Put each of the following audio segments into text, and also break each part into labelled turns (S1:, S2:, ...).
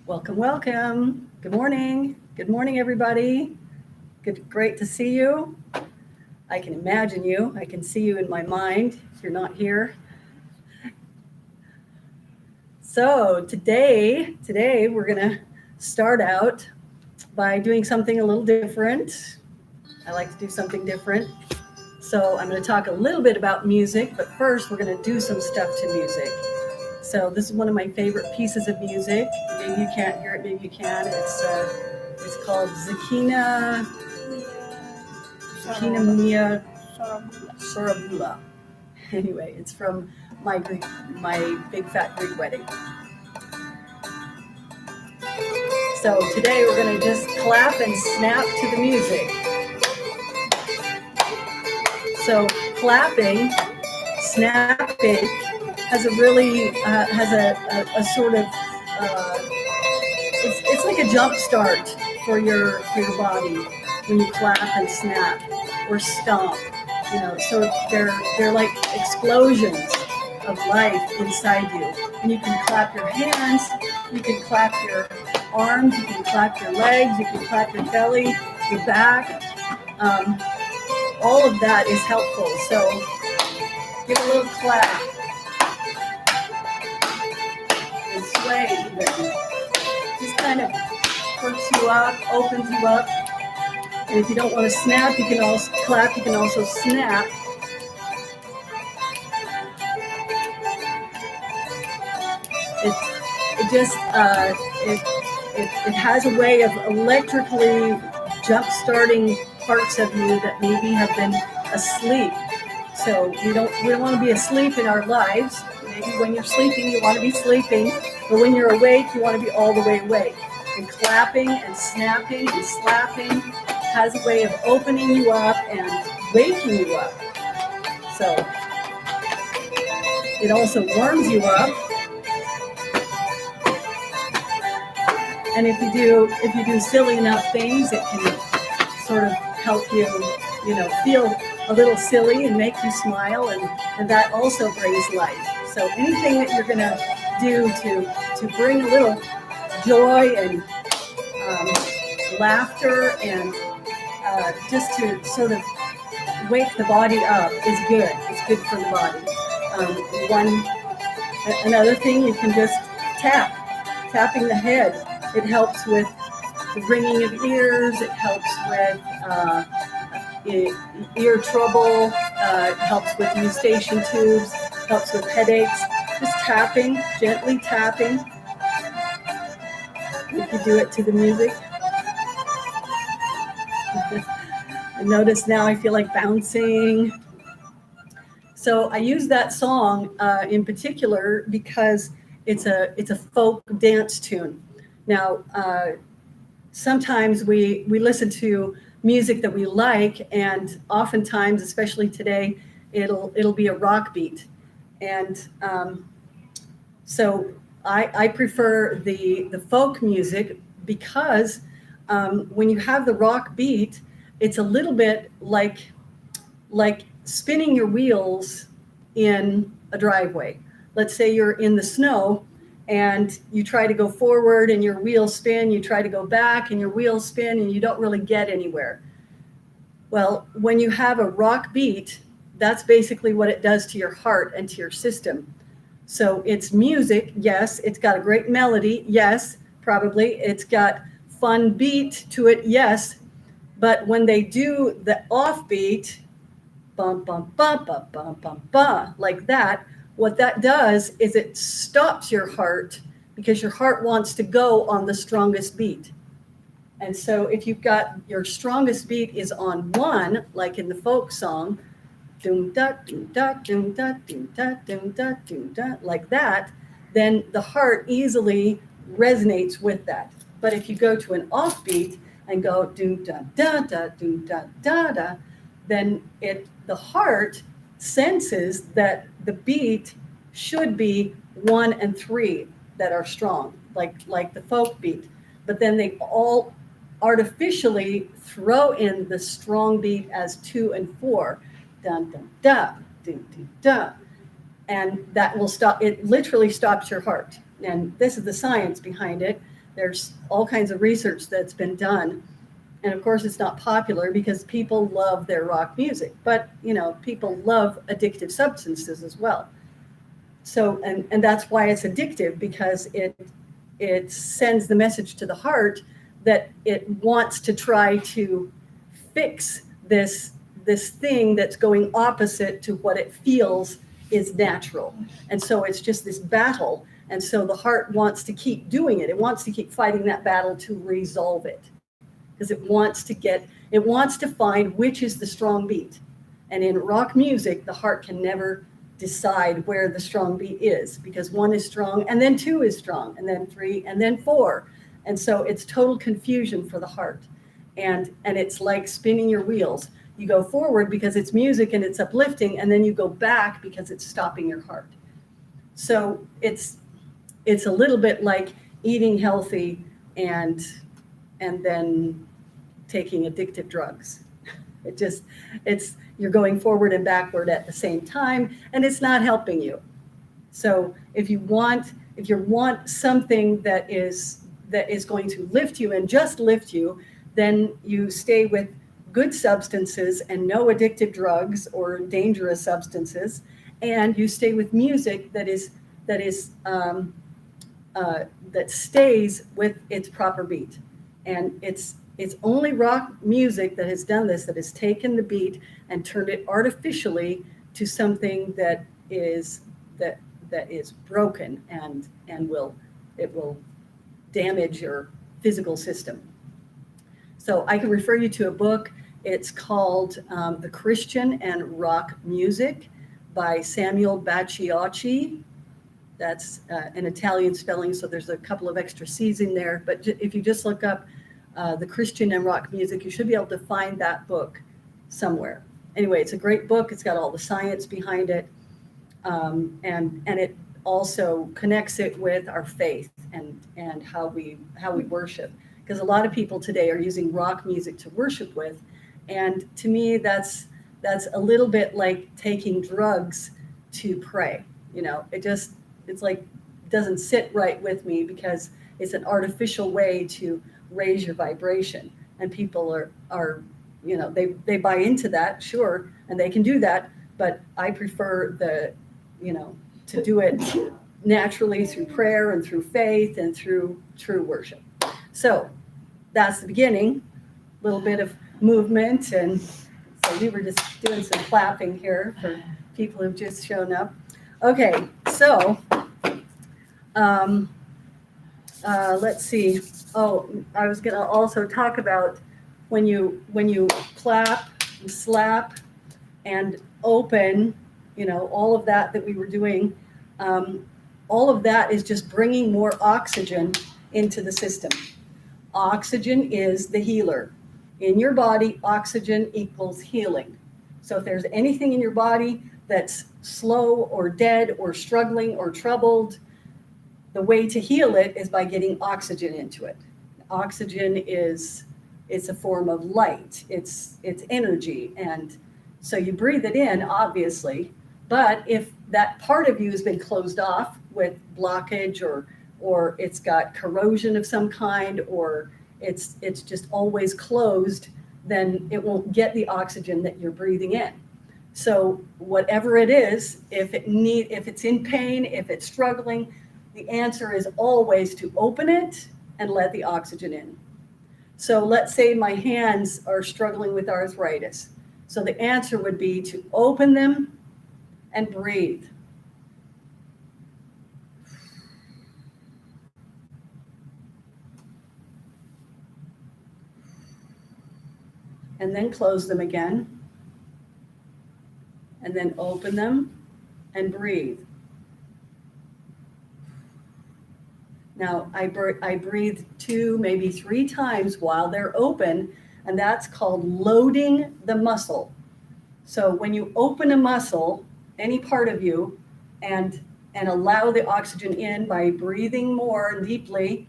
S1: Welcome, welcome. Good morning. Good morning, everybody. Great to see you. I can imagine you. I can see you in my mind if you're not here. So today we're gonna start out by doing something a little different. I like to do something different. So I'm going to talk a little bit about music, but first we're going to do some stuff to music. So this is one of my favorite pieces of music. Maybe you can't hear it, maybe you can. It's called Zakina Mia Sorabula. Anyway, it's from my big fat Greek wedding. So today we're going to just clap and snap to the music. So clapping, snapping has a really has a sort of it's like a jump start for your body when you clap and snap or stomp. So they're like explosions of life inside you. And you can clap your hands, you can clap your arms, you can clap your legs, you can clap your belly, your back. All of that is helpful. So give a little clap and sway even. Just kind of perks you up, opens you up. And if you don't want to snap, you can also clap, you can also snap. It has a way of electrically jump-starting parts of you that maybe have been asleep. So we don't want to be asleep in our lives. Maybe when you're sleeping, you want to be sleeping, but when you're awake, you want to be all the way awake. And clapping and snapping and slapping has a way of opening you up and waking you up. So it also warms you up. And if you do silly enough things, it can sort of help you, feel a little silly and make you smile, and that also brings life. So anything that you're gonna do to bring a little joy and laughter and just to sort of wake the body up is good. It's good for the body. Another thing, you can just tapping the head. It helps with the ringing of ears. It helps with ear trouble. It helps with eustachian tubes. Helps with headaches. Just tapping, gently tapping. If you do it to the music. I notice now I feel like bouncing. So I use that song in particular because it's a folk dance tune. Now, sometimes we listen to music that we like, and oftentimes, especially today, it'll be a rock beat. And so I prefer the folk music because when you have the rock beat, it's a little bit like spinning your wheels in a driveway. Let's say you're in the snow and you try to go forward and your wheels spin, you try to go back and your wheels spin and you don't really get anywhere. Well, when you have a rock beat, that's basically what it does to your heart and to your system. So it's music, yes. It's got a great melody, yes, probably. It's got fun beat to it, yes. But when they do the offbeat, bum, bum, bum, bum, bum, bum, bum, like that, what that does is it stops your heart because your heart wants to go on the strongest beat. And so if you've got your strongest beat is on one, like in the folk song, doom da doom da doom da doom da doom da doom da, like that, then the heart easily resonates with that. But if you go to an offbeat and go doom da da da doom da da da, then the heart senses that the beat should be 1 and 3 that are strong, like the folk beat. But then they all artificially throw in the strong beat as 2 and 4, dun dun da, dun dun da, and that will stop. It literally stops your heart. And this is the science behind it. There's all kinds of research that's been done. And of course, it's not popular because people love their rock music, but people love addictive substances as well. So, and that's why it's addictive, because it sends the message to the heart that it wants to try to fix this thing that's going opposite to what it feels is natural. And so it's just this battle. And so the heart wants to keep doing it. It wants to keep fighting that battle to resolve it, because it wants to find which is the strong beat. And in rock music, the heart can never decide where the strong beat is, because 1 is strong, and then 2 is strong, and then 3, and then 4. And so it's total confusion for the heart. And it's like spinning your wheels. You go forward because it's music and it's uplifting, and then you go back because it's stopping your heart. So it's a little bit like eating healthy and then taking addictive drugs. You're going forward and backward at the same time, and it's not helping you. So if you want something that is going to lift you and just lift you, then you stay with good substances and no addictive drugs or dangerous substances, and you stay with music that stays with its proper beat. And it's only rock music that has done this, that has taken the beat and turned it artificially to something that is broken and will damage your physical system. So I can refer you to a book. It's called The Christian and Rock Music by Samuel Bacciocchi. That's an Italian spelling, so there's a couple of extra C's in there. But if you just look up The Christian and Rock Music, you should be able to find that book somewhere. Anyway, it's a great book. It's got all the science behind it, and it also connects it with our faith and how we worship. Because a lot of people today are using rock music to worship with, and to me, that's a little bit like taking drugs to pray. It's like doesn't sit right with me, because it's an artificial way to raise your vibration, and people are they buy into that, sure, and they can do that, but I prefer to do it naturally through prayer and through faith and through true worship. So that's the beginning, a little bit of movement, and so we were just doing some clapping here for people who've just shown up. Okay, so let's see. Oh, I was going to also talk about when you clap, and slap, and open, all of that we were doing. All of that is just bringing more oxygen into the system. Oxygen is the healer. In your body, oxygen equals healing. So if there's anything in your body that's slow or dead or struggling or troubled, the way to heal it is by getting oxygen into it. Oxygen it's a form of light. It's energy. And so you breathe it in, obviously, but if that part of you has been closed off with blockage, or it's got corrosion of some kind, or it's just always closed, then it won't get the oxygen that you're breathing in. So whatever it is, if it's in pain, if it's struggling, the answer is always to open it and let the oxygen in. So let's say my hands are struggling with arthritis. So the answer would be to open them and breathe. And then close them again. And then open them and breathe. Now, I breathe 2, maybe 3 times while they're open, and that's called loading the muscle. So when you open a muscle, any part of you, and allow the oxygen in by breathing more deeply,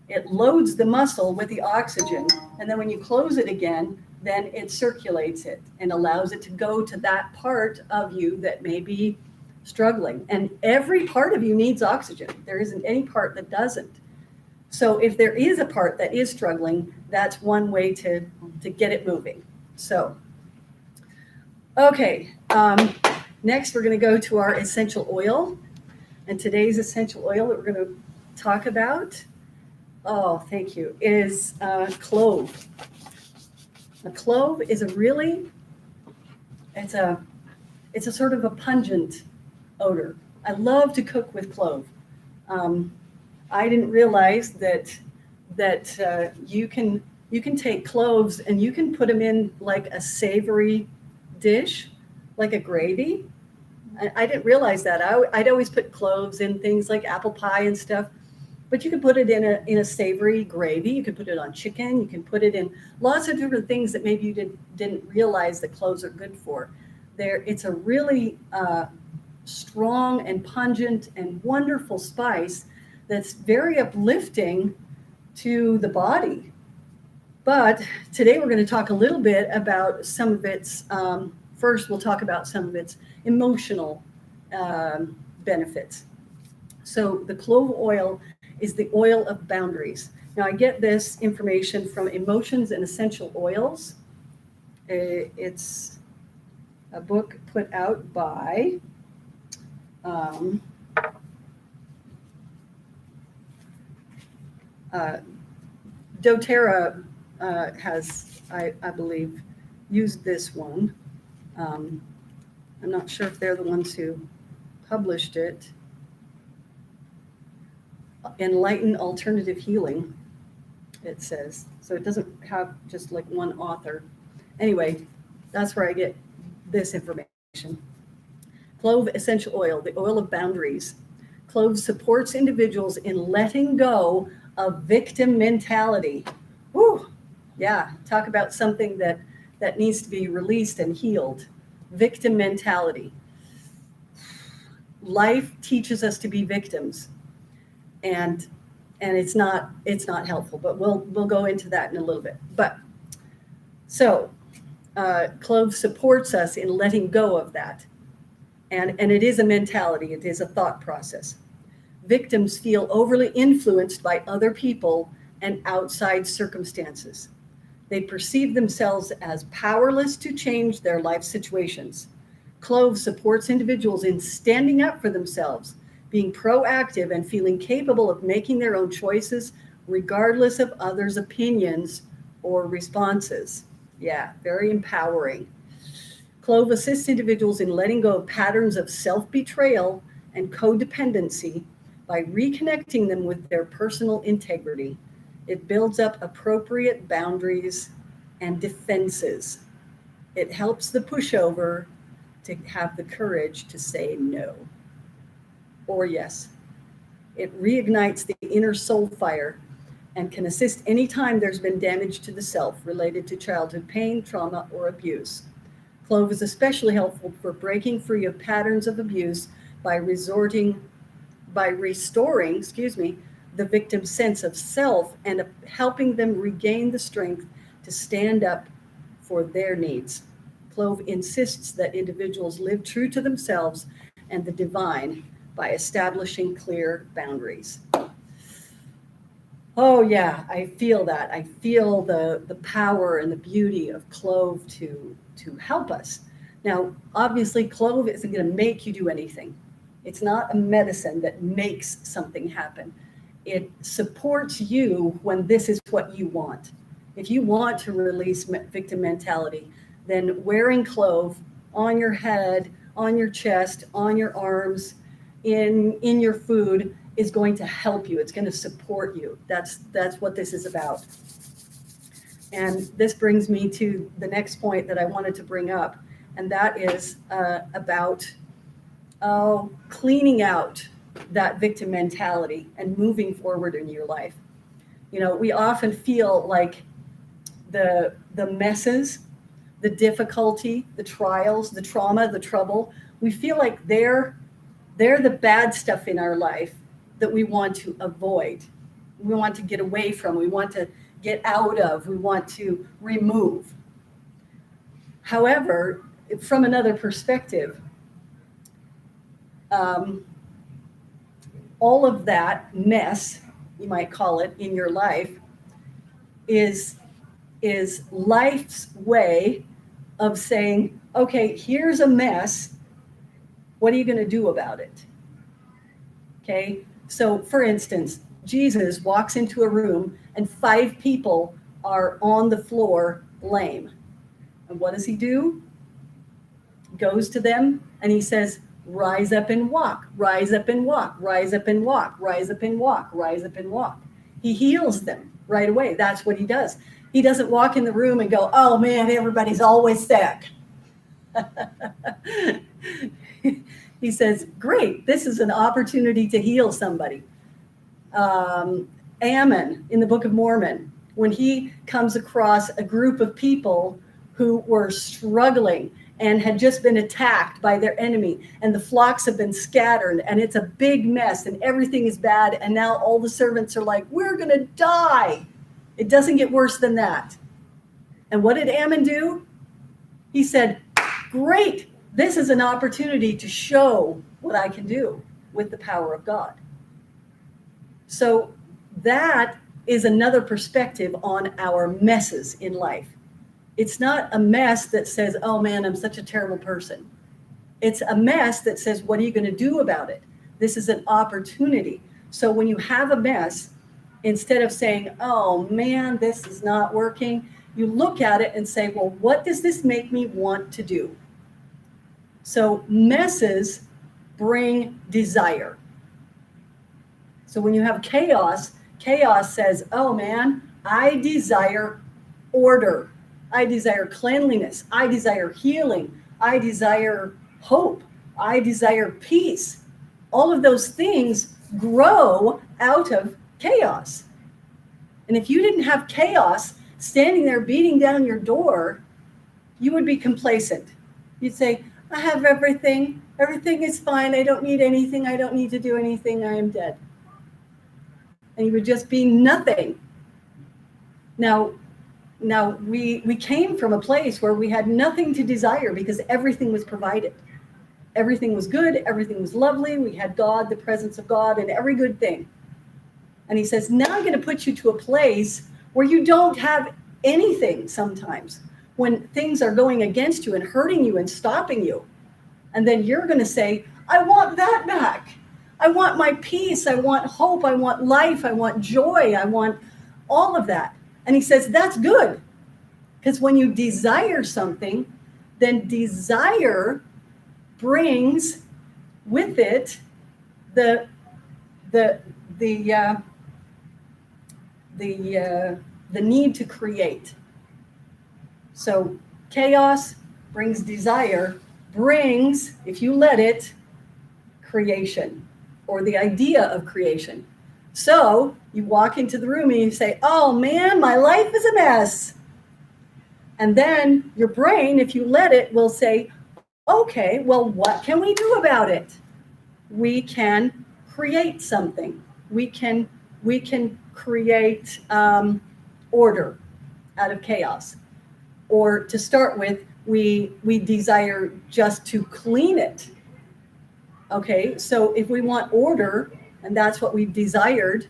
S1: it loads the muscle with the oxygen. And then when you close it again, then it circulates it and allows it to go to that part of you that may be struggling. And every part of you needs oxygen. There isn't any part that doesn't. So if there is a part that is struggling, that's one way to get it moving. So, okay, next we're going to go to our essential oil. And today's essential oil that we're going to talk about, oh, thank you, is clove. A clove is it's a sort of a pungent odor. I love to cook with clove. I didn't realize that you can take cloves and you can put them in like a savory dish, like a gravy. I didn't realize that. I'd always put cloves in things like apple pie and stuff, but you can put it in a savory gravy. You can put it on chicken. You can put it in lots of different things that maybe you didn't realize that cloves are good for. It's a really strong and pungent and wonderful spice that's very uplifting to the body. But today we're going to talk a little bit about some of its, first we'll talk about some of its emotional benefits. So the clove oil is the oil of boundaries. Now I get this information from Emotions and Essential Oils. It's a book put out by doTERRA has, I believe, used this one. I'm not sure if they're the ones who published it. Enlightened Alternative Healing, it says. So it doesn't have just like one author. Anyway, that's where I get this information. Clove Essential Oil, the oil of boundaries. Clove supports individuals in letting go of victim mentality. Woo! Yeah, talk about something that needs to be released and healed. Victim mentality. Life teaches us to be victims, and it's not helpful. But we'll go into that in a little bit. But so clove supports us in letting go of that, and it is a mentality. It is a thought process. Victims feel overly influenced by other people and outside circumstances. They perceive themselves as powerless to change their life situations. Clove supports individuals in standing up for themselves, being proactive and feeling capable of making their own choices regardless of others' opinions or responses. Yeah, very empowering. Clove assists individuals in letting go of patterns of self-betrayal and codependency by reconnecting them with their personal integrity. It builds up appropriate boundaries and defenses. It helps the pushover to have the courage to say no or yes. It reignites the inner soul fire and can assist anytime there's been damage to the self related to childhood pain, trauma, or abuse. Clove is especially helpful for breaking free of patterns of abuse by restoring, the victim's sense of self and helping them regain the strength to stand up for their needs. Clove insists that individuals live true to themselves and the divine by establishing clear boundaries. Oh yeah, I feel that. I feel the power and the beauty of clove to help us. Now, obviously, clove isn't going to make you do anything. It's not a medicine that makes something happen. It supports you when this is what you want. If you want to release victim mentality, then wearing clove on your head, on your chest, on your arms, in your food is going to help you. It's going to support you. That's what this is about. And this brings me to the next point that I wanted to bring up, and that is about cleaning out that victim mentality and moving forward in your life. You know, we often feel like the messes, the difficulty, the trials, the trauma, the trouble, we feel like they're the bad stuff in our life that we want to avoid. We want to get away from, we want to get out of, we want to remove. However, from another perspective, all of that mess you might call it, in your life is life's way of saying, okay, here's a mess. What are you going to do about it? Okay. So for instance, Jesus walks into a room and 5 people are on the floor lame. And what does he do? Goes to them and he says, rise up and walk, rise up and walk, rise up and walk, rise up and walk, rise up and walk. He heals them right away. That's what he does. He doesn't walk in the room and go, oh man, everybody's always sick. He says, great, this is an opportunity to heal somebody. Ammon in the Book of Mormon, when he comes across a group of people who were struggling and had just been attacked by their enemy, and the flocks have been scattered, and it's a big mess, and everything is bad, and now all the servants are like, we're going to die. It doesn't get worse than that. And what did Ammon do? He said, great, this is an opportunity to show what I can do with the power of God. So that is another perspective on our messes in life. It's not a mess that says, oh man, I'm such a terrible person. It's a mess that says, what are you going to do about it? This is an opportunity. So when you have a mess, instead of saying, oh man, this is not working, you look at it and say, well, what does this make me want to do? So messes bring desire. So when you have chaos, chaos says, oh man, I desire order. I desire cleanliness. I desire healing. I desire hope. I desire peace. All of those things grow out of chaos. And if you didn't have chaos standing there beating down your door, you would be complacent. You'd say, I have everything. Everything is fine. I don't need anything. I don't need to do anything. I am dead. And you would just be nothing. Now we came from a place where we had nothing to desire because everything was provided. Everything was good. Everything was lovely. We had God, the presence of God, and every good thing. And he says, now I'm going to put you to a place where you don't have anything sometimes, when things are going against you and hurting you and stopping you. And then you're going to say, I want that back. I want my peace. I want hope. I want life. I want joy. I want all of that. And he says, that's good. Because when you desire something, then desire brings with it the need to create. So chaos brings desire, brings, if you let it, creation, or the idea of creation. So you walk into the room and you say, oh man, my life is a mess. And then your brain, if you let it, will say, okay, well, what can we do about it? We can create something. We can create order out of chaos. Or to start with, we desire just to clean it. Okay, so if we want order, and that's what we've desired,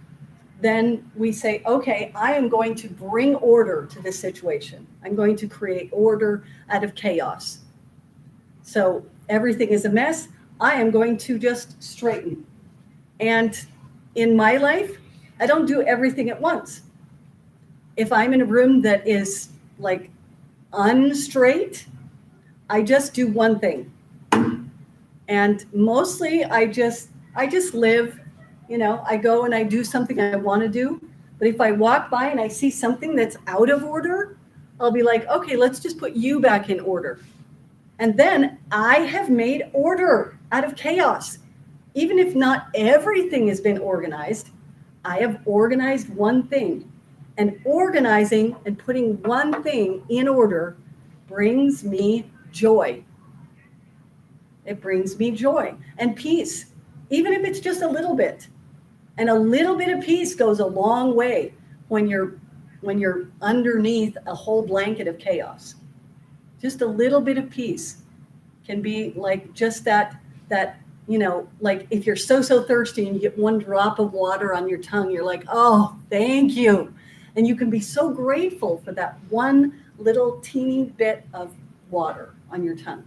S1: then we say, okay, I am going to bring order to this situation. I'm going to create order out of chaos. So everything is a mess. I am going to just straighten. And in my life, I don't do everything at once. If I'm in a room that is like unstraight, I just do one thing. And mostly I just live, I go and I do something I want to do. But if I walk by and I see something that's out of order, I'll be like, okay, let's just put you back in order. And then I have made order out of chaos. Even if not everything has been organized, I have organized one thing. And organizing and putting one thing in order brings me joy. It brings me joy and peace, even if it's just a little bit. And a little bit of peace goes a long way when you're underneath a whole blanket of chaos. Just a little bit of peace can be like just that like if you're so thirsty and you get one drop of water on your tongue, you're like, oh, thank you. And you can be so grateful for that one little teeny bit of water on your tongue.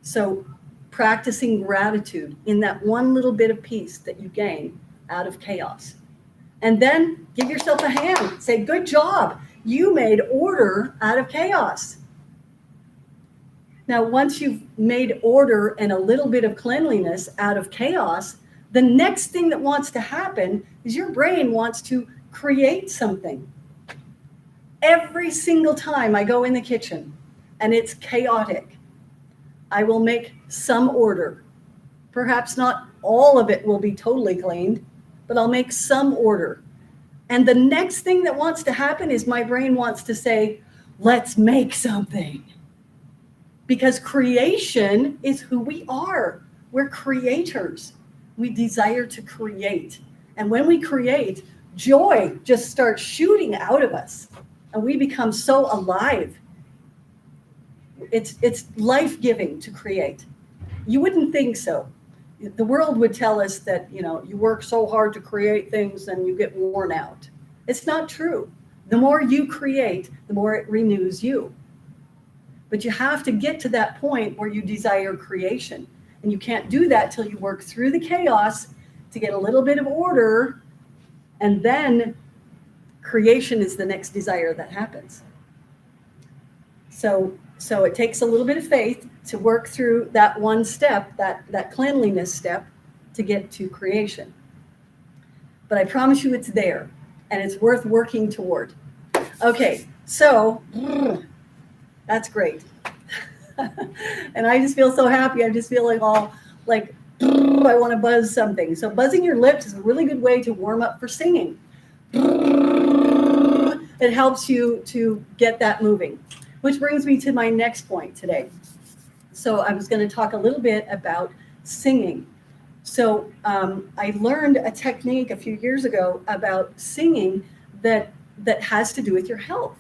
S1: So practicing gratitude in that one little bit of peace that you gain out of chaos. And then give yourself a hand. Say, good job. You made order out of chaos. Now, once you've made order and a little bit of cleanliness out of chaos, the next thing that wants to happen is your brain wants to create something. Every single time I go in the kitchen and it's chaotic, I will make some order. Perhaps not all of it will be totally cleaned, but I'll make some order. And the next thing that wants to happen is my brain wants to say, let's make something. Because creation is who we are. We're creators. We desire to create. And when we create, joy just starts shooting out of us. And we become so alive. It's life-giving to create. You wouldn't think so. The world would tell us that, you work so hard to create things and you get worn out. It's not true. The more you create, the more it renews you. But you have to get to that point where you desire creation. And you can't do that till you work through the chaos to get a little bit of order. And then creation is the next desire that happens. So it takes a little bit of faith to work through that one step, that cleanliness step, to get to creation. But I promise you it's there, and it's worth working toward. Okay, so that's great. And I just feel so happy. I'm just feeling all like, I want to buzz something. So buzzing your lips is a really good way to warm up for singing. It helps you to get that moving, which brings me to my next point today. So I was going to talk a little bit about singing. So I learned a technique a few years ago about singing that has to do with your health.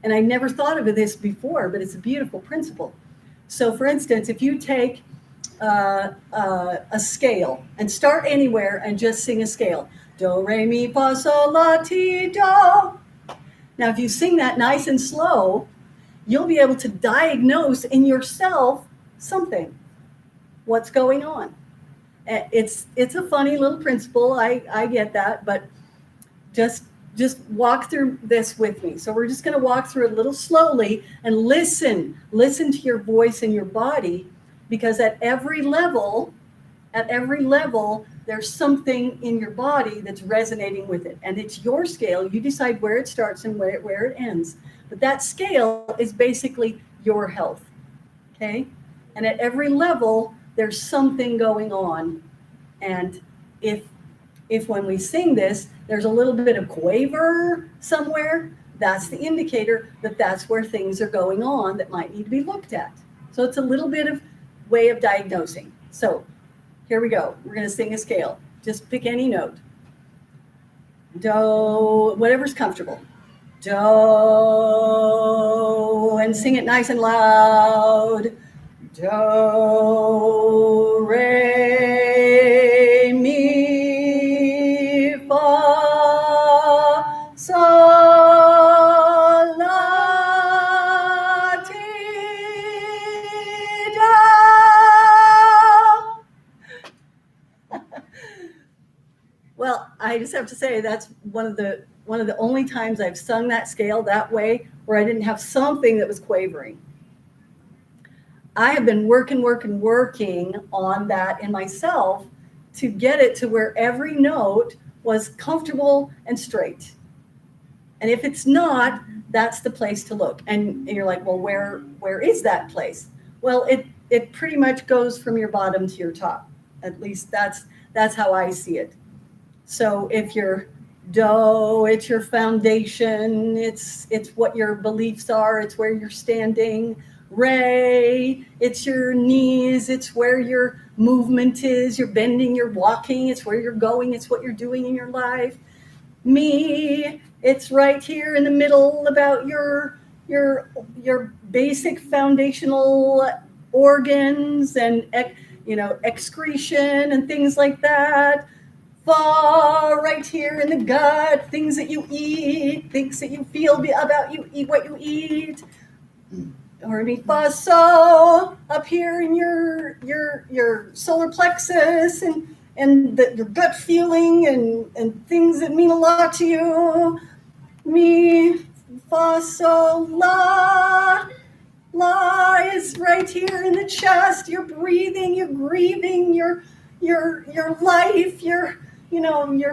S1: And I never thought of this before, but it's a beautiful principle. So for instance, if you take a scale and start anywhere and just sing a scale, do, re, mi, fa, sol, la, ti, do. Now, if you sing that nice and slow, you'll be able to diagnose in yourself something, what's going on. It's a funny little principle. I get that, but just walk through this with me. So we're just going to walk through it a little slowly and listen to your voice and your body, because at every level, there's something in your body that's resonating with it. And it's your scale. You decide where it starts and where it ends. But that scale is basically your health. Okay? And at every level, there's something going on. And if when we sing this, there's a little bit of quaver somewhere, that's the indicator that that's where things are going on that might need to be looked at. So it's a little bit of way of diagnosing. So here we go. We're going to sing a scale. Just pick any note. Do, whatever's comfortable. Do, and sing it nice and loud. Do, re, mi, fa, sol, la, ti, do. Well, I just have to say that's one of the only times I've sung that scale that way where I didn't have something that was quavering. I have been working on that in myself to get it to where every note was comfortable and straight. And if it's not, that's the place to look. And you're like, well, where is that place? Well, it pretty much goes from your bottom to your top. At least that's how I see it. So if you're do, it's your foundation, it's what your beliefs are, it's where you're standing. Re, it's your knees, it's where your movement is, you're bending, you're walking, it's where you're going, it's what you're doing in your life. Me, it's right here in the middle about your basic foundational organs and excretion and things like that. Fa, right here in the gut, things that you eat, things that you feel about you eat what you eat. Or mi fa so up here in your solar plexus and your gut feeling and things that mean a lot to you. Mi fa so la. La is right here in the chest. You're breathing, you're grieving, your life, your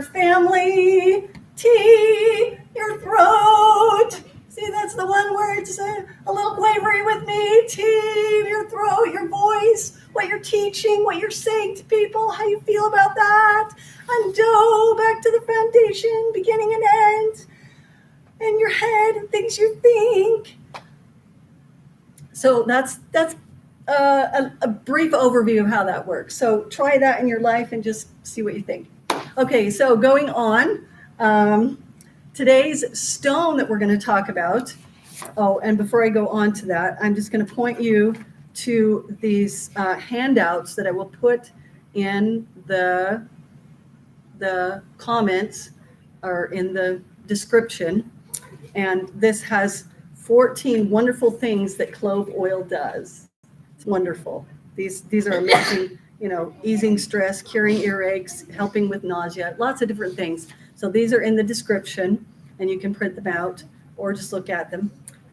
S1: family. T, your throat. See, that's the one where it's a little quavery with me. T, your throat, your voice, what you're teaching, what you're saying to people, how you feel about that. And do, back to the foundation, beginning and end. And your head and things you think. So that's a brief overview of how that works. So try that in your life and just see what you think. Okay, so going on, today's stone that we're going to talk about. Oh, and before I go on to that, I'm just going to point you to these handouts that I will put in the comments or in the description. And this has 14 wonderful things that clove oil does. It's wonderful. These are amazing, easing stress, curing earaches, helping with nausea, lots of different things. So these are in the description, and you can print them out or just look at them.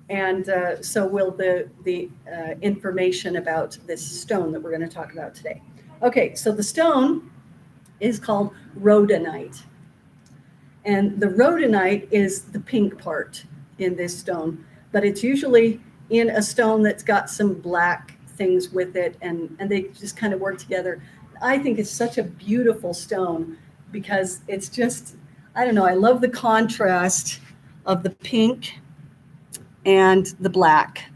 S1: And so will the information about this stone that we're going to talk about today. Okay, so the stone is called rhodonite. And the rhodonite is the pink part in this stone, but it's usually in a stone that's got some black things with it, and they just kind of work together. I think it's such a beautiful stone because it's just, I don't know, I love the contrast of the pink and the black.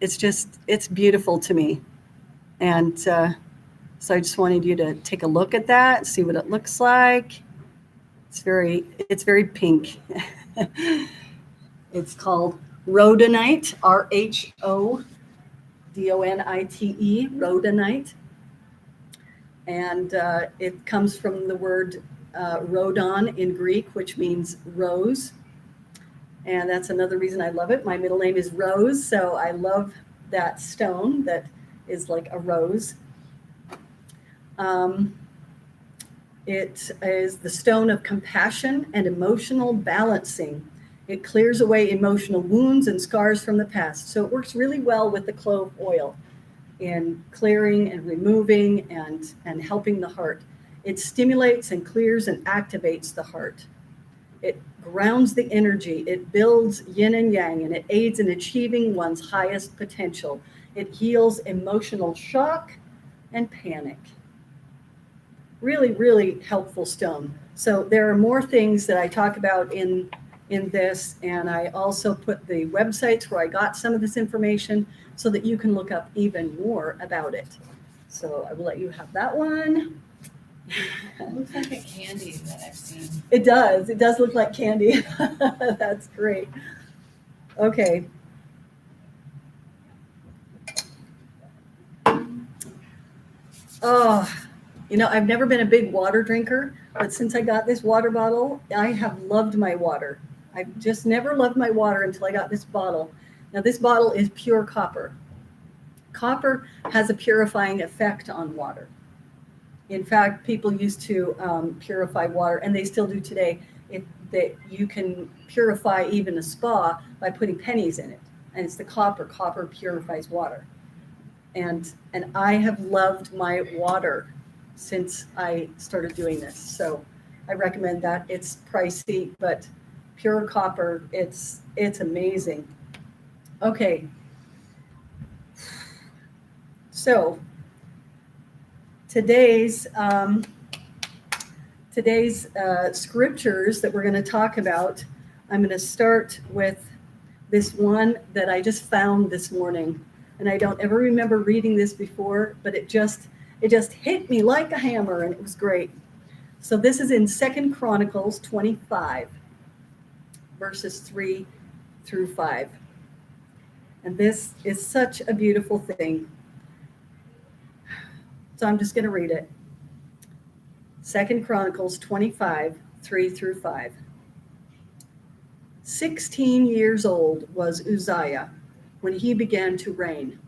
S1: It's beautiful to me. And so I just wanted you to take a look at that, see what it looks like. It's very pink. It's called rhodonite, rhodonite, rhodonite. And it comes from the word rhodon in Greek, which means rose. And that's another reason I love it. My middle name is Rose, so I love that stone that is like a rose. It is the stone of compassion and emotional balancing. It clears away emotional wounds and scars from the past. So it works really well with the clove oil in clearing and removing and helping the heart. It stimulates and clears and activates the heart. It grounds the energy. It builds yin and yang, and it aids in achieving one's highest potential. It heals emotional shock and panic. Really, really helpful stone. So there are more things that I talk about in this, and I also put the websites where I got some of this information so that you can look up even more about it. So I will let you have that one.
S2: It looks like a candy that I've seen.
S1: It does. It does look like candy. That's great. Okay. Oh, I've never been a big water drinker, but since I got this water bottle, I have loved my water. I've just never loved my water until I got this bottle. Now, this bottle is pure copper. Copper has a purifying effect on water. In fact, people used to purify water, and they still do today. That you can purify even a spa by putting pennies in it, and it's the copper. Copper purifies water, and I have loved my water since I started doing this. So I recommend that. It's pricey, but pure copper, it's amazing. Okay. So today's scriptures that we're going to talk about, I'm going to start with this one that I just found this morning, and I don't ever remember reading this before, but it just hit me like a hammer, and it was great. So this is in 2 Chronicles 25, verses 3 through 5. And this is such a beautiful thing. So I'm just going to read it. 2 Chronicles 25, 3 through 5. 16 years old was Uzziah when he began to reign.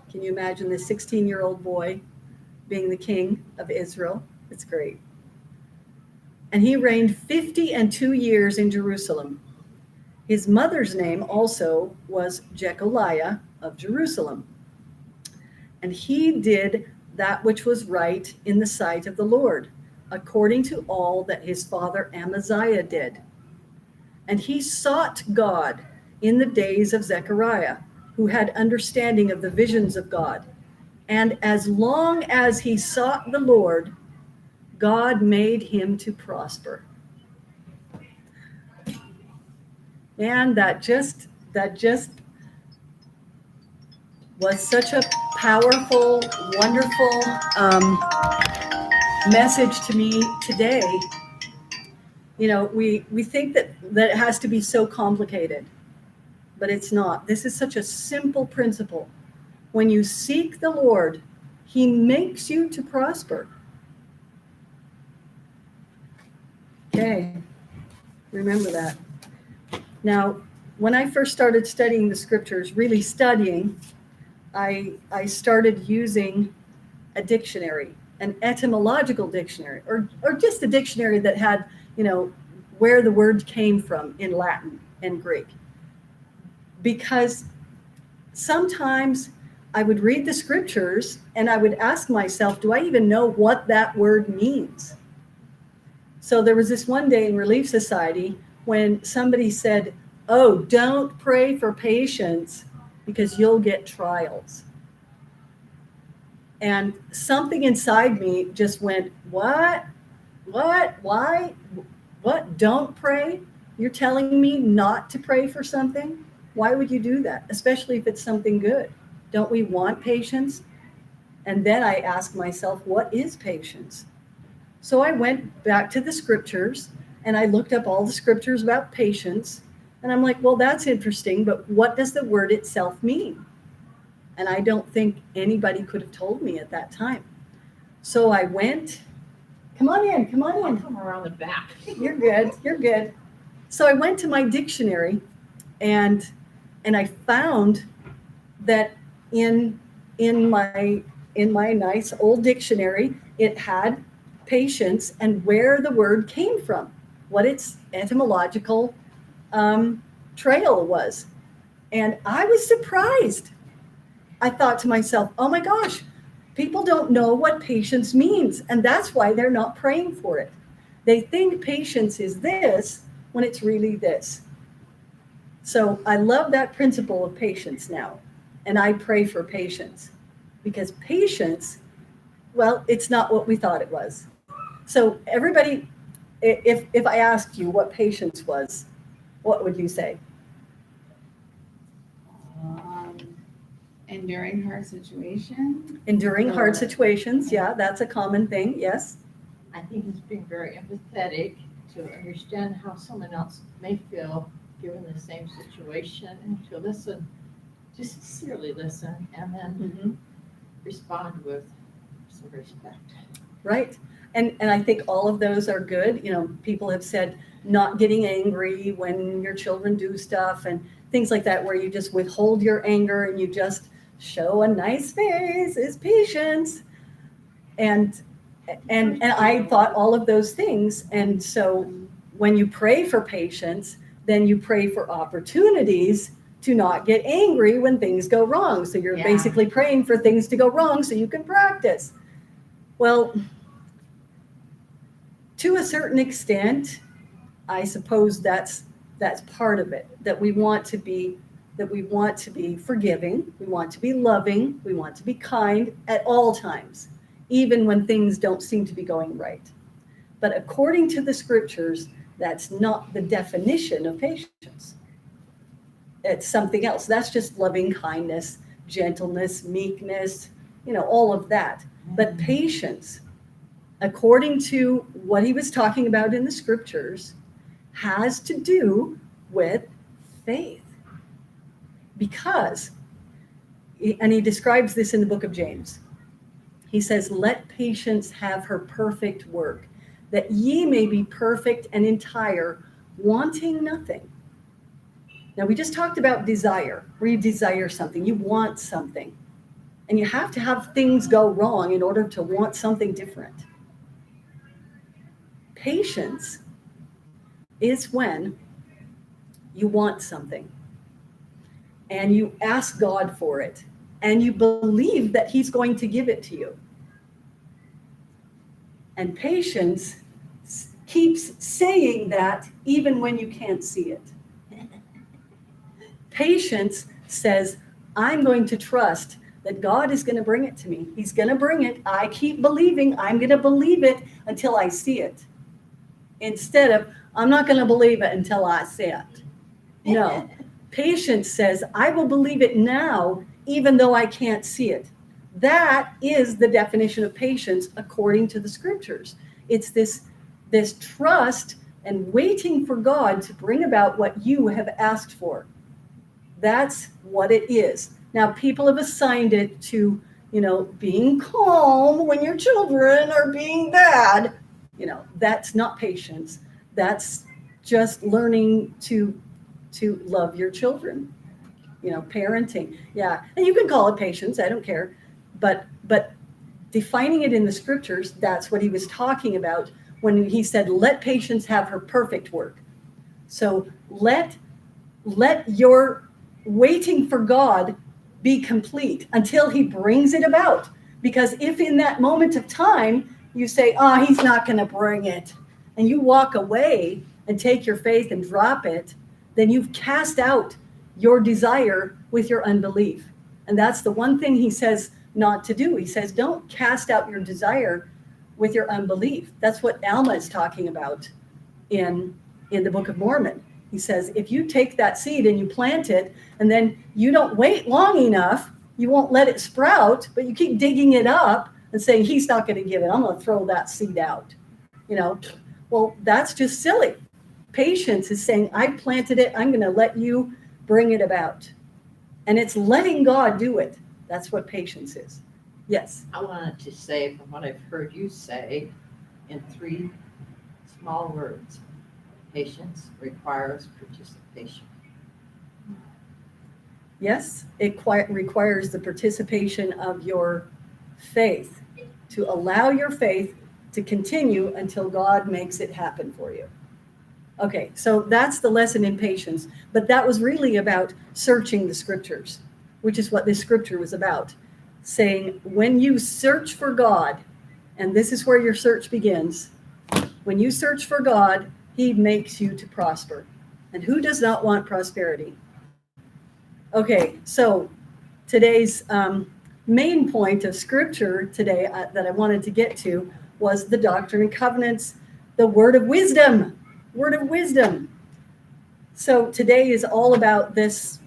S1: Can you imagine this 16-year-old boy being the king of Israel? It's great. And he reigned 52 years in Jerusalem. His mother's name also was Jecoliah of Jerusalem. And he did that which was right in the sight of the Lord, according to all that his father Amaziah did. And he sought God in the days of Zechariah, who had understanding of the visions of God. And as long as he sought the Lord, God made him to prosper. And that just was such a powerful, wonderful message to me today. You know, we think that it has to be so complicated, but it's not. This is such a simple principle. When you seek the Lord, he makes you to prosper. Okay, remember that. Now, when I first started studying the scriptures, really studying, I started using a dictionary, an etymological dictionary, or just a dictionary that had, you know, where the word came from in Latin and Greek. Because sometimes I would read the scriptures and I would ask myself, do I even know what that word means? So there was this one day in Relief Society when somebody said, oh, don't pray for patience because you'll get trials. And something inside me just went, what? Why? What? Don't pray? You're telling me not to pray for something? Why would you do that? Especially if it's something good. Don't we want patience? And then I asked myself, what is patience? So I went back to the scriptures and I looked up all the scriptures about patience. And I'm like, well, that's interesting, but what does the word itself mean? And I don't think anybody could have told me at that time. So I went, come on in.
S3: I'll come around the back.
S1: You're good. So I went to my dictionary and I found that in my nice old dictionary, it had patience and where the word came from, what its etymological trail was. And I was surprised. I thought to myself, oh my gosh, people don't know what patience means. And that's why they're not praying for it. They think patience is this when it's really this. So I love that principle of patience now. And I pray for patience because patience, well, it's not what we thought it was. So everybody, if I asked you what patience was, what would you say?
S2: Enduring hard situations.
S1: Enduring hard situations. Yeah, that's a common thing. Yes.
S3: I think it's being very empathetic to understand how someone else may feel given the same situation and to listen, to sincerely listen, and then respond with some respect.
S1: Right. And I think all of those are good. You know, people have said not getting angry when your children do stuff and things like that, where you just withhold your anger and you just show a nice face is patience. And I thought all of those things. And so when you pray for patience, then you pray for opportunities to not get angry when things go wrong. So you're basically praying for things to go wrong so you can practice. Well, to a certain extent, I suppose that's part of it, that we want to be forgiving, we want to be loving, we want to be kind at all times, even when things don't seem to be going right. But according to the scriptures, that's not the definition of patience. It's something else. That's just loving kindness, gentleness, meekness, all of that. But patience, according to what he was talking about in the scriptures, has to do with faith. Because, and he describes this in the book of James, He says, let patience have her perfect work, that ye may be perfect and entire, wanting nothing. Now, we just talked about desire, where you desire something, you want something. And you have to have things go wrong in order to want something different. Patience is when you want something and you ask God for it and you believe that he's going to give it to you. And patience keeps saying that even when you can't see it. Patience says, I'm going to trust that God is going to bring it to me. He's going to bring it. I keep believing. I'm going to believe it until I see it. Instead of, I'm not going to believe it until I see it. No. Patience says, I will believe it now, even though I can't see it. That is the definition of patience according to the scriptures. It's this trust and waiting for God to bring about what you have asked for. That's what it is. Now, people have assigned it to, being calm when your children are being bad. That's not patience. That's just learning to love your children, parenting. Yeah. And you can call it patience. I don't care. But defining it in the scriptures, that's what he was talking about when he said, let patience have her perfect work. So let your waiting for God be complete until he brings it about. Because if in that moment of time you say, he's not going to bring it, and you walk away and take your faith and drop it, then you've cast out your desire with your unbelief. And that's the one thing he says not to do. He says, don't cast out your desire with your unbelief. That's what Alma is talking about in the Book of Mormon. He says, if you take that seed and you plant it, and then you don't wait long enough, you won't let it sprout, but you keep digging it up and saying, he's not going to give it. I'm going to throw that seed out. Well, that's just silly. Patience is saying, I planted it. I'm going to let you bring it about. And it's letting God do it. That's what patience is. Yes.
S3: I wanted to say, from what I've heard you say, in 3 small words, patience requires participation.
S1: Yes, it requires the participation of your faith, to allow your faith to continue until God makes it happen for you. Okay, so that's the lesson in patience. But that was really about searching the scriptures, which is what this scripture was about. Saying, when you search for God, and this is where your search begins, when you search for God, he makes you to prosper. And who does not want prosperity? Okay, so today's main point of scripture today that I wanted to get to was the Doctrine and Covenants, the word of wisdom. Word of wisdom. So today is all about this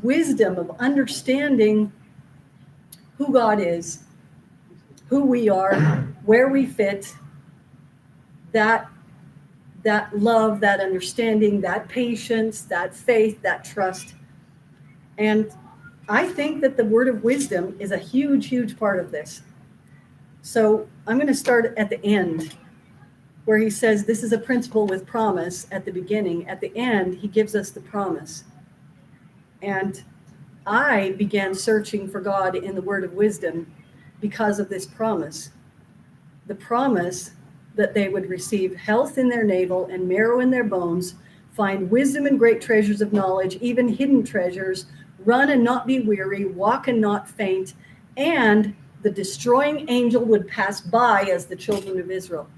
S1: wisdom of understanding who God is, who we are, where we fit, that love, that understanding, that patience, that faith, that trust. And I think that the word of wisdom is a huge, huge part of this. So I'm going to start at the end, where he says this is a principle with promise at the beginning. At the end, he gives us the promise. And I began searching for God in the word of wisdom because of this promise. The promise that they would receive health in their navel and marrow in their bones, find wisdom and great treasures of knowledge, even hidden treasures, run and not be weary, walk and not faint, and the destroying angel would pass by as the children of Israel.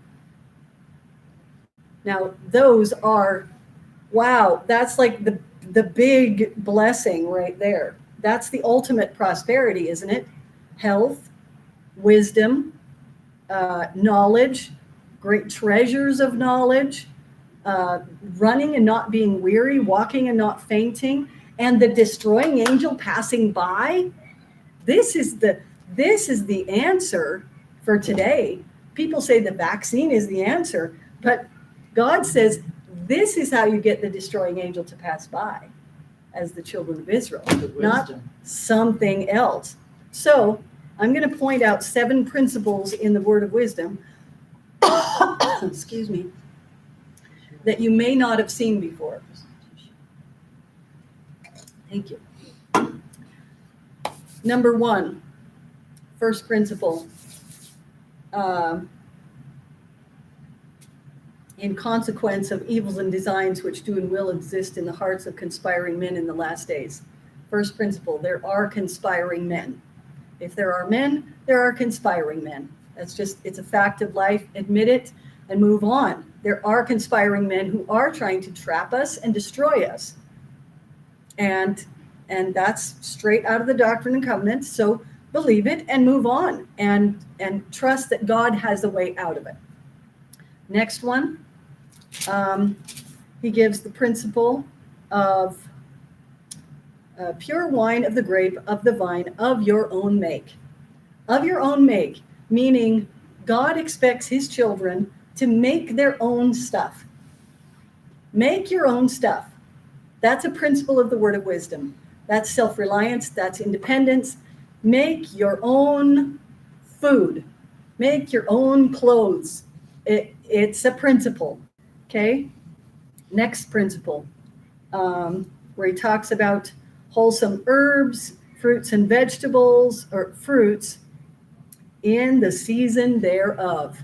S1: Now, those are, wow, that's like the big blessing right there. That's the ultimate prosperity, isn't it? Health, wisdom, knowledge, great treasures of knowledge, running and not being weary, walking and not fainting, and the destroying angel passing by. This is the answer for today. People say the vaccine is the answer, but God says this is how you get the destroying angel to pass by as the children of Israel, not something else. So I'm going to point out 7 principles in the word of wisdom, excuse me, that you may not have seen before. Thank you. Number 1, first principle. In consequence of evils and designs which do and will exist in the hearts of conspiring men in the last days. First principle, there are conspiring men. If there are men, there are conspiring men. That's just, it's a fact of life. Admit it and move on. There are conspiring men who are trying to trap us and destroy us. And that's straight out of the Doctrine and Covenants. So believe it and move on and trust that God has a way out of it. Next one, he gives the principle of pure wine of the grape of the vine of your own make. Of your own make, meaning God expects his children to make their own stuff. Make your own stuff. That's a principle of the word of wisdom. That's self-reliance. That's independence. Make your own food. Make your own clothes. It's a principle. Okay. Next principle, where he talks about wholesome herbs, fruits and vegetables, or fruits in the season thereof.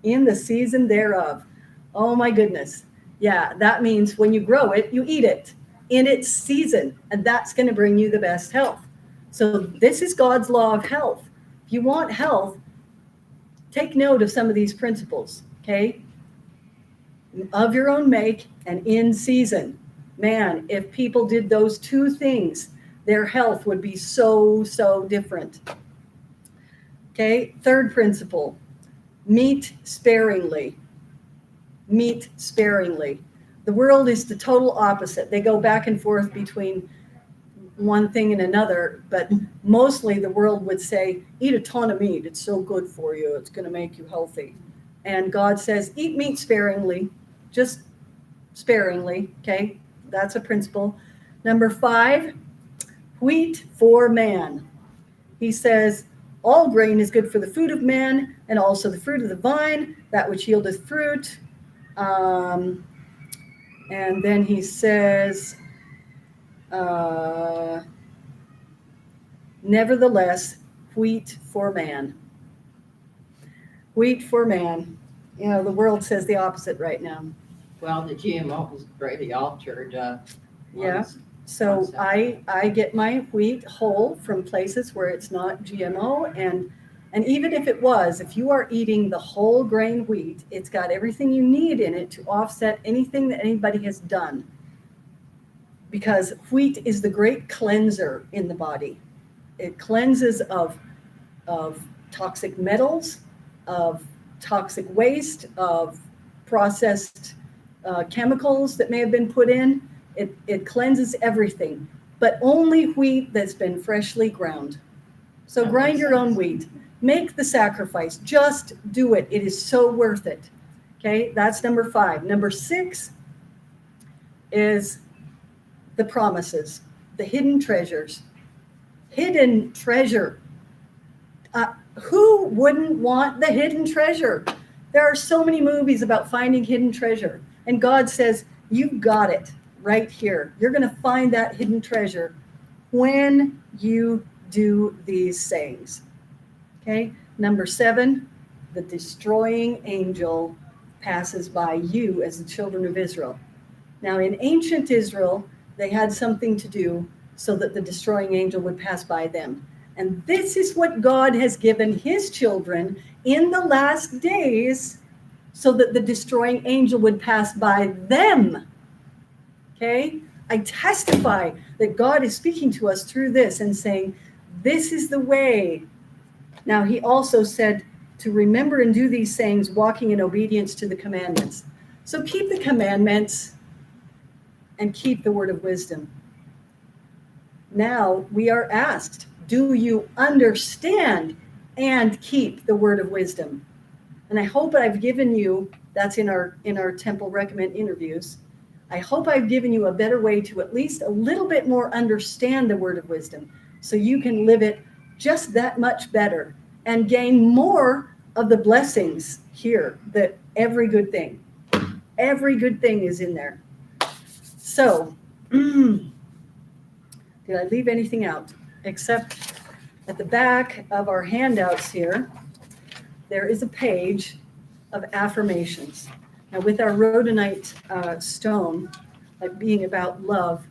S1: In the season thereof. Oh my goodness. Yeah, that means when you grow it, you eat it in its season, and that's going to bring you the best health. So this is God's law of health. If you want health, take note of some of these principles, okay? Of your own make and in season. Man, if people did those 2 things, their health would be so, so different. Okay, third principle, meat sparingly. Meat sparingly. The world is the total opposite. They go back and forth between one thing and another, but mostly the world would say, eat a ton of meat. It's so good for you. It's going to make you healthy. And God says, eat meat sparingly, just sparingly. Okay, that's a principle. Number 5, wheat for man. He says, all grain is good for the food of man, and also the fruit of the vine, that which yieldeth fruit. And then he says, nevertheless, wheat for man. Wheat for man. You know, the world says the opposite right now.
S3: Well, the GMO was greatly altered.
S1: Yeah. So I get my wheat whole from places where it's not GMO, and even if it was, if you are eating the whole grain wheat, it's got everything you need in it to offset anything that anybody has done. Because wheat is the great cleanser in the body. It cleanses of toxic metals, of toxic waste, of processed chemicals that may have been put in. It cleanses everything, but only wheat that's been freshly ground. So grind your own wheat. Make the sacrifice. Just do it. It is so worth it. Okay, that's number 5. Number 6 is the promises, the hidden treasures. Hidden treasure. Who wouldn't want the hidden treasure? There are so many movies about finding hidden treasure. And God says, you've got it right here. You're going to find that hidden treasure when you do these sayings. Okay. Number 7, the destroying angel passes by you as the children of Israel. Now, in ancient Israel, they had something to do so that the destroying angel would pass by them. And this is what God has given his children in the last days so that the destroying angel would pass by them. Okay? I testify that God is speaking to us through this and saying, this is the way. Now, he also said to remember and do these sayings, walking in obedience to the commandments. So keep the commandments and keep the word of wisdom. Now we are asked, do you understand and keep the word of wisdom? And I hope I've given you, that's in our Temple Recommend interviews, I hope I've given you a better way to at least a little bit more understand the word of wisdom so you can live it just that much better and gain more of the blessings here, that every good thing is in there. So, did I leave anything out? Except at the back of our handouts here, there is a page of affirmations. Now, with our Rhodonite stone, like being about love,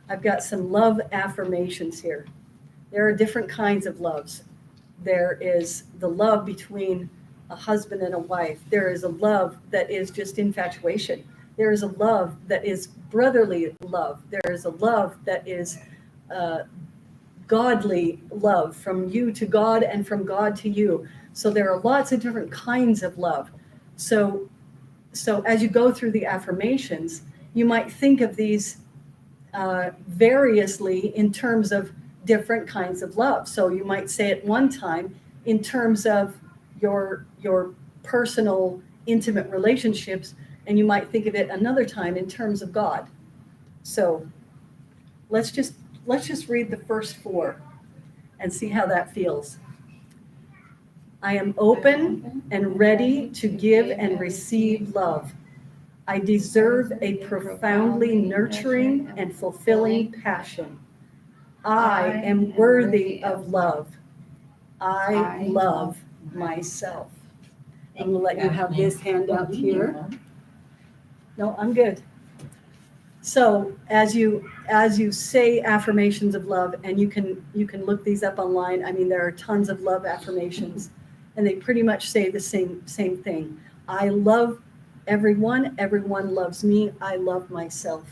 S1: I've got some love affirmations here. There are different kinds of loves. There is the love between a husband and a wife. There is a love that is just infatuation. There is a love that is brotherly love. There is a love that is godly love, from you to God and from God to you. So there are lots of different kinds of love. So as you go through the affirmations, you might think of these variously in terms of different kinds of love. So you might say it one time in terms of your personal, intimate relationships, and you might think of it another time in terms of God. So let's just read the first 4 and see how that feels. I am open and ready to give and receive love. I deserve a profoundly nurturing and fulfilling passion. I am worthy of love. I love myself. I'm going to let you have this handout here. No, I'm good. So as you say affirmations of love, and you can look these up online. I mean, there are tons of love affirmations, and they pretty much say the same thing. I love everyone. Everyone loves me. I love myself.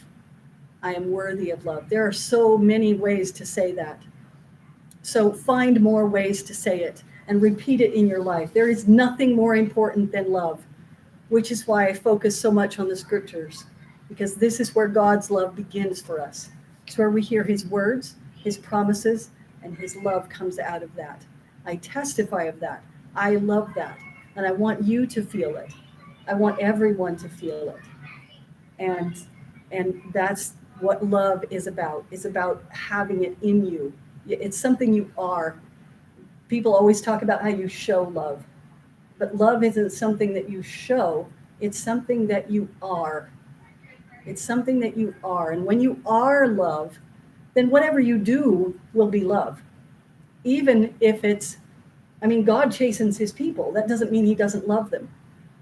S1: I am worthy of love. There are so many ways to say that. So find more ways to say it and repeat it in your life. There is nothing more important than love, which is why I focus so much on the scriptures, because this is where God's love begins for us. It's where we hear his words, his promises, and his love comes out of that. I testify of that. I love that. And I want you to feel it. I want everyone to feel it. And that's what love is about. It's about having it in you. It's something you are. People always talk about how you show love, but love isn't something that you show. It's something that you are. It's something that you are. And when you are love, then whatever you do will be love. Even if God chastens his people. That doesn't mean he doesn't love them.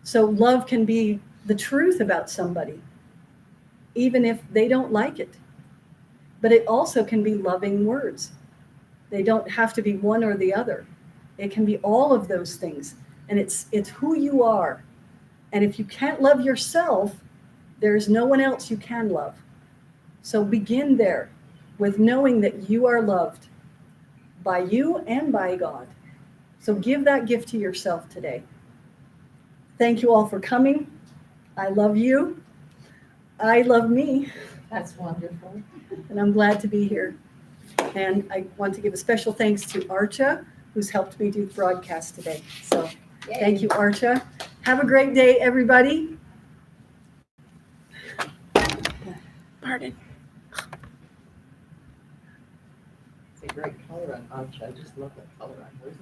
S1: So love can be the truth about somebody, even if they don't like it. But it also can be loving words. They don't have to be one or the other. It can be all of those things. And it's who you are. And if you can't love yourself, there's no one else you can love. So begin there with knowing that you are loved by you and by God. So give that gift to yourself today. Thank you all for coming. I love you. I love me.
S3: That's wonderful.
S1: And I'm glad to be here. And I want to give a special thanks to Archa, who's helped me do the broadcast today. So thank you, Archa. Have a great day, everybody. Pardon.
S4: It's a great color on Arch. I just love that color on hers.